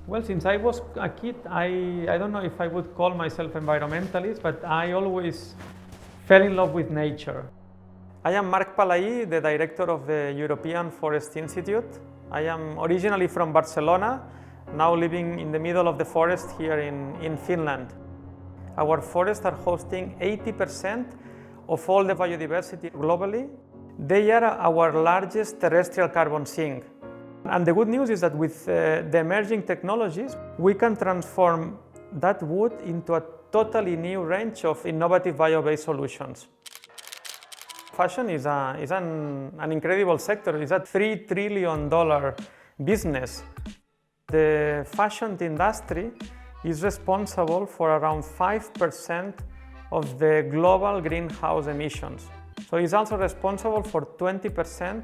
Well, since I was a kid, I don't know if I would call myself environmentalist, but I always fell in love with nature. I am Marc Palaí, the director of the European Forest Institute. I am originally from Barcelona, now living in the middle of the forest here in Finland. Our forests are hosting 80% of all the biodiversity globally. They are our largest terrestrial carbon sink. And the good news is that with the emerging technologies, we can transform that wood into a totally new range of innovative bio-based solutions. Fashion is an incredible sector. It's a $3 trillion business. The fashion industry is responsible for around 5% of the global greenhouse emissions. So it's also responsible for 20%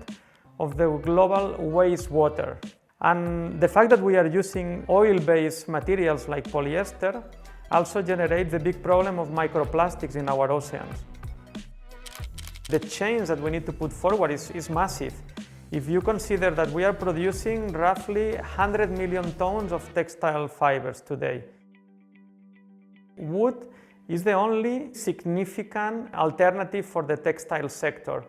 of the global wastewater. And the fact that we are using oil-based materials like polyester also generates the big problem of microplastics in our oceans. The change that we need to put forward is massive. If you consider that we are producing roughly 100 million tons of textile fibers today. Wood is the only significant alternative for the textile sector.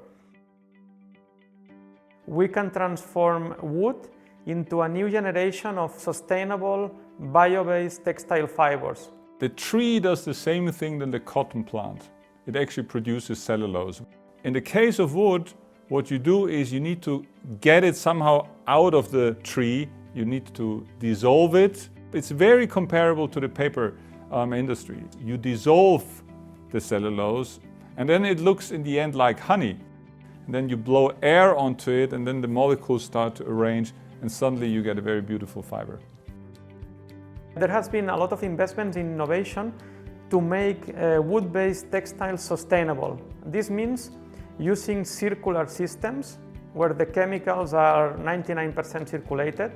We can transform wood into a new generation of sustainable bio-based textile fibers. The tree does the same thing than the cotton plant. It actually produces cellulose. In the case of wood, what you do is you need to get it somehow out of the tree. You need to dissolve it. It's very comparable to the paper industry. You dissolve the cellulose and then it looks in the end like honey. And then you blow air onto it and then the molecules start to arrange and suddenly you get a very beautiful fiber. There has been a lot of investment in innovation to make wood-based textiles sustainable. This means using circular systems where the chemicals are 99% circulated.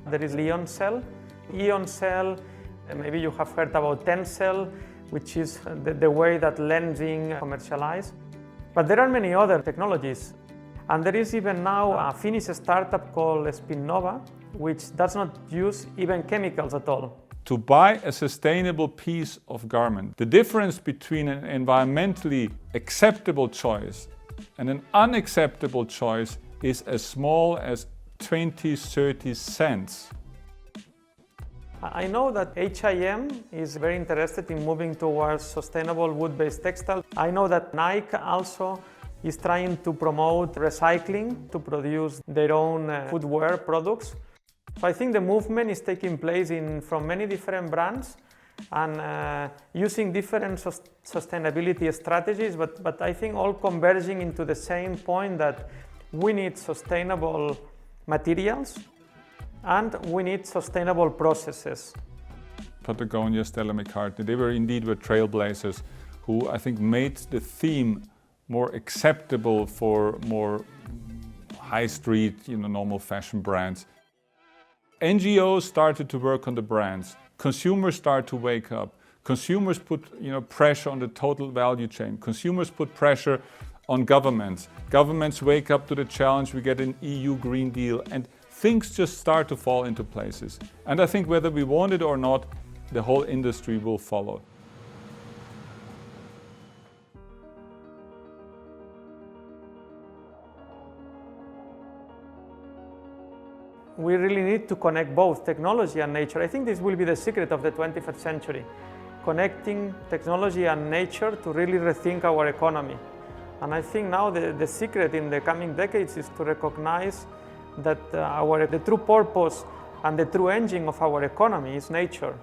There is Ion Cell, maybe you have heard about Tencel, which is the way that Lenzing commercialized. But there are many other technologies. And there is even now a Finnish startup called Spinnova, which does not use even chemicals at all. To buy a sustainable piece of garment, the difference between an environmentally acceptable choice and an unacceptable choice is as small as 20-30 cents. I know that H&M is very interested in moving towards sustainable wood-based textiles. I know that Nike also is trying to promote recycling to produce their own footwear products. So I think the movement is taking place from many different brands and using different sustainability strategies, but I think all converging into the same point that we need sustainable materials and we need sustainable processes. Patagonia, Stella McCartney, they were indeed trailblazers who I think made the theme more acceptable for more high street, normal fashion brands. NGOs started to work on the brands. Consumers start to wake up. Consumers put pressure on the total value chain. Consumers put pressure on governments. Governments wake up to the challenge. We get an EU Green Deal and things just start to fall into places. And I think whether we want it or not, the whole industry will follow. We really need to connect both technology and nature. I think this will be the secret of the 21st century, connecting technology and nature to really rethink our economy. And I think now the secret in the coming decades is to recognize that the true purpose and the true engine of our economy is nature.